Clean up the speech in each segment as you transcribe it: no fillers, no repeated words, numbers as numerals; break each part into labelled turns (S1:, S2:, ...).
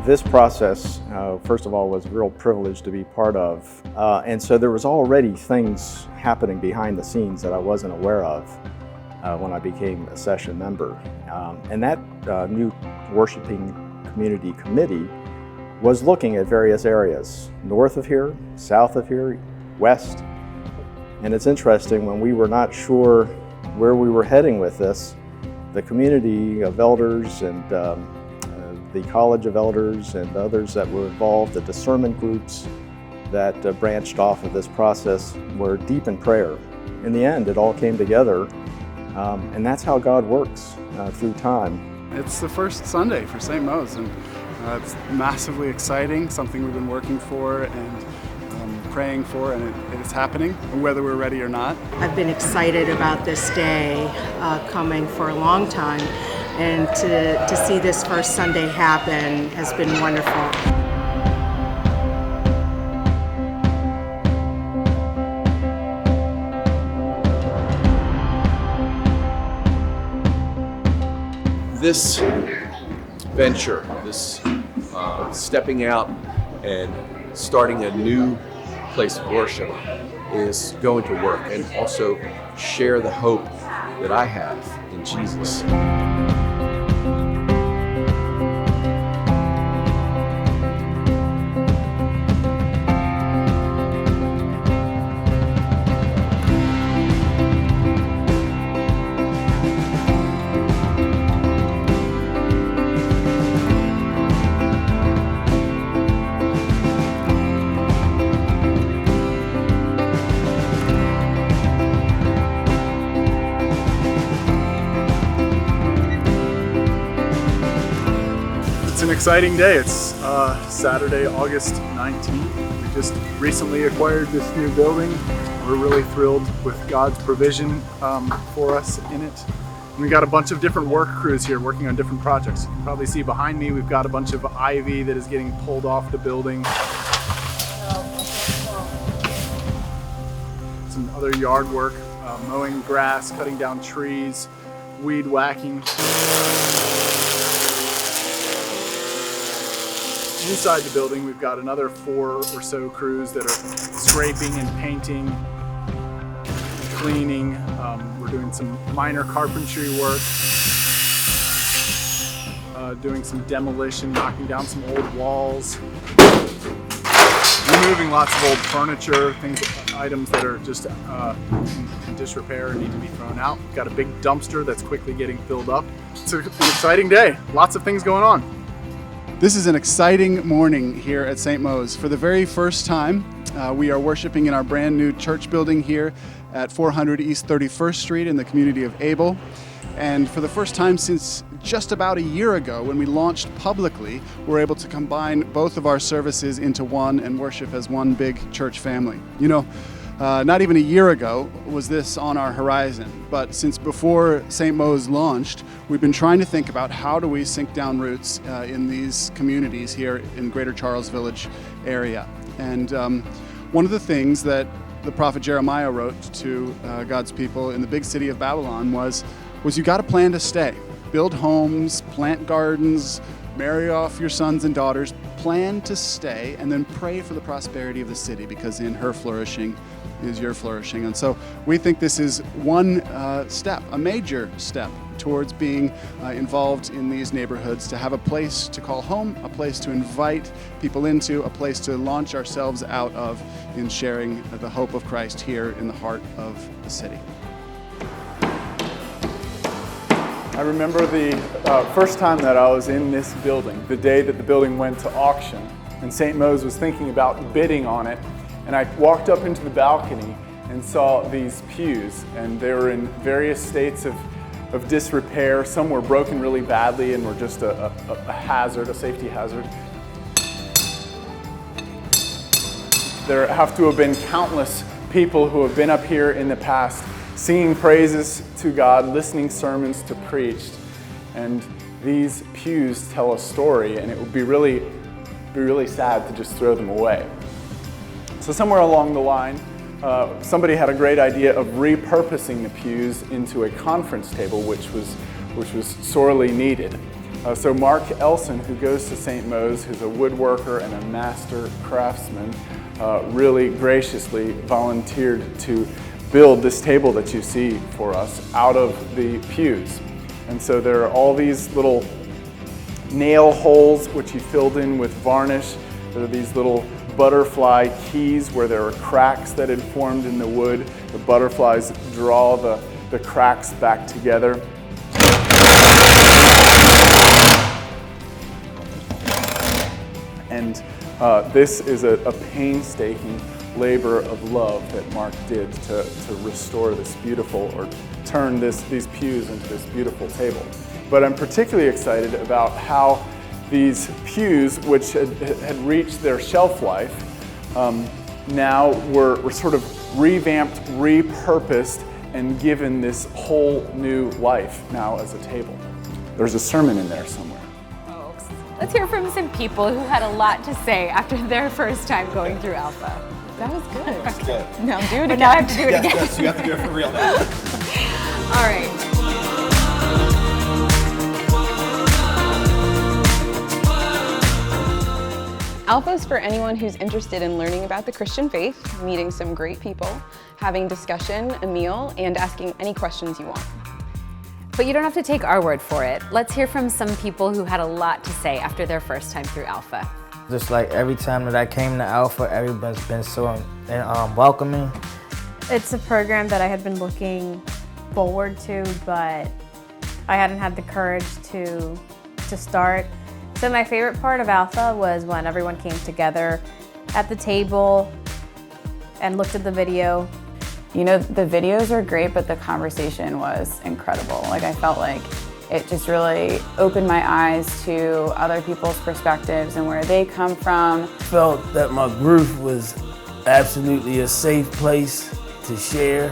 S1: This process, first of all, was a real privilege to be part of. And so there was already things happening behind the scenes that I wasn't aware of when I became a session member. And that new worshiping community committee was looking at various areas, north of here, south of here, west. And it's interesting, when we were not sure where we were heading with this, the community of elders and the College of Elders and others that were involved, the discernment groups that branched off of this process, were deep in prayer. In the end, it all came together, and that's how God works through time.
S2: It's the first Sunday for St. Mo's, and it's massively exciting, something we've been working for and praying for, and it's happening, whether we're ready or not.
S3: I've been excited about this day coming for a long time, and to see this first Sunday happen has been wonderful.
S4: This venture, this stepping out and starting a new place of worship is going to work, and also share the hope that I have in Jesus.
S2: It's an exciting day. It's Saturday, August 19th. We just recently acquired this new building. We're really thrilled with God's provision for us in it. And we got a bunch of different work crews here working on different projects. You can probably see behind me, we've got a bunch of ivy that is getting pulled off the building. Some other yard work, mowing grass, cutting down trees, weed whacking. Inside the building, we've got another 4 or so crews that are scraping and painting, cleaning. We're doing some minor carpentry work, doing some demolition, knocking down some old walls, removing lots of old furniture, items that are just in disrepair and need to be thrown out. We've got a big dumpster that's quickly getting filled up. It's an exciting day. Lots of things going on. This is an exciting morning here at St. Mo's. For the very first time, we are worshiping in our brand new church building here at 400 East 31st Street in the community of Abel. And for the first time since just about a year ago, when we launched publicly, we're able to combine both of our services into one and worship as one big church family. You know, not even a year ago was this on our horizon, but since before St. Mo's launched, we've been trying to think about how do we sink down roots in these communities here in Greater Charles Village area. And one of the things that the prophet Jeremiah wrote to God's people in the big city of Babylon was you got to plan to stay. Build homes, plant gardens, marry off your sons and daughters, plan to stay, and then pray for the prosperity of the city, because in her flourishing is your flourishing. And so we think this is one step, a major step towards being involved in these neighborhoods, to have a place to call home, a place to invite people into, a place to launch ourselves out of in sharing the hope of Christ here in the heart of the city. I remember the first time that I was in this building, the day that the building went to auction, and St. Mo's was thinking about bidding on it. And I walked up into the balcony and saw these pews, and they were in various states of disrepair. Some were broken really badly and were just a hazard, a safety hazard. There have to have been countless people who have been up here in the past singing praises to God, listening sermons to preached, and these pews tell a story, and it would be really sad to just throw them away. So somewhere along the line, somebody had a great idea of repurposing the pews into a conference table, which was sorely needed. So Mark Elson, who goes to St. Mo's, who's a woodworker and a master craftsman, really graciously volunteered to build this table that you see for us out of the pews. And so there are all these little nail holes which he filled in with varnish. There are these little butterfly keys where there are cracks that had formed in the wood. The butterflies draw the cracks back together. And this is a painstaking labor of love that Mark did to restore this beautiful, or turn these pews into this beautiful table. But I'm particularly excited about how these pews, which had reached their shelf life, now were sort of revamped, repurposed, and given this whole new life now as a table. There's a sermon in there somewhere.
S5: Let's hear from some people who had a lot to say after their first time going through Alpha. That was good. Okay. Now do it again. But now I have to do it again.
S6: Yes, you have to do it for real now.
S5: All right.
S7: Alpha is for anyone who's interested in learning about the Christian faith, meeting some great people, having discussion, a meal, and asking any questions you want.
S5: But you don't have to take our word for it. Let's hear from some people who had a lot to say after their first time through Alpha.
S8: Just like every time that I came to Alpha, everyone's been so welcoming.
S9: It's a program that I had been looking forward to, but I hadn't had the courage to start. So my favorite part of Alpha was when everyone came together at the table and looked at the video.
S10: You know, the videos are great, but the conversation was incredible. Like, I felt like it just really opened my eyes to other people's perspectives and where they come from.
S11: Felt that my group was absolutely a safe place to share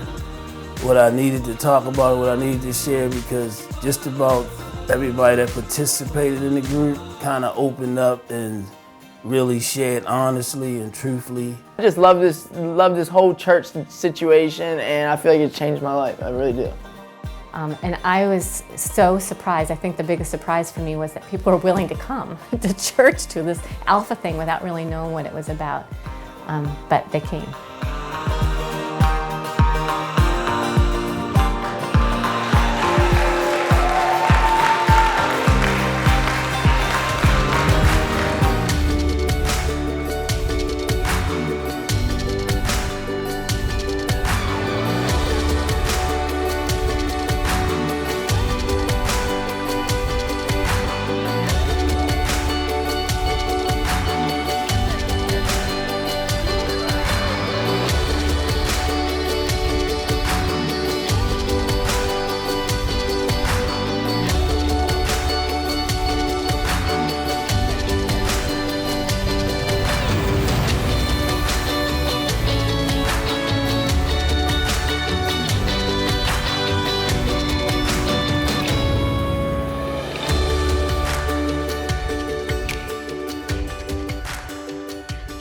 S11: what I needed to talk about, what I needed to share, because just about everybody that participated in the group kind of opened up and really shared honestly and truthfully.
S12: I just love this whole church situation, and I feel like it changed my life. I really do.
S13: And I was so surprised. I think the biggest surprise for me was that people were willing to come to church, to this Alpha thing, without really knowing what it was about. But they came.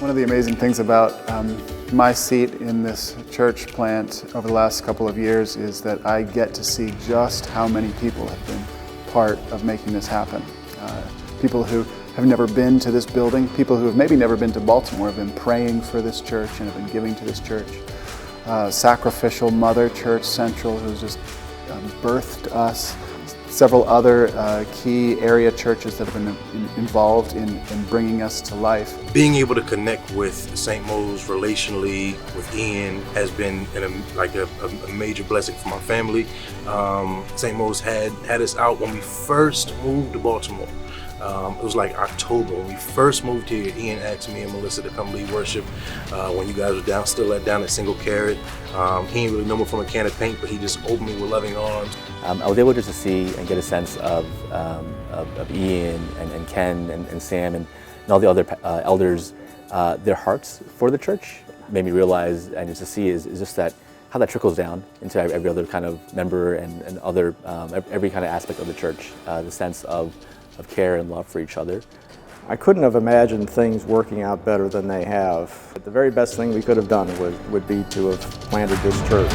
S2: One of the amazing things about my seat in this church plant over the last couple of years is that I get to see just how many people have been part of making this happen. People who have never been to this building, people who have maybe never been to Baltimore have been praying for this church and have been giving to this church. Sacrificial Mother Church Central, who's just birthed us. Several other key area churches that have been involved in bringing us to life.
S6: Being able to connect with St. Mo's relationally with Ian has been a major blessing for my family. St. Mo's had us out when we first moved to Baltimore. It was like October when we first moved here. Ian asked me and Melissa to come lead worship when you guys were still down at Single Carrot. He didn't really know me from a can of paint, but he just opened me with loving arms.
S14: I was able just to see and get a sense of Ian and Ken and Sam and all the other elders, their hearts for the church. Made me realize, and just to see is just that how that trickles down into every other kind of member and other every kind of aspect of the church. The sense of care and love for each other.
S1: I couldn't have imagined things working out better than they have. The very best thing we could have done would be to have planted this church.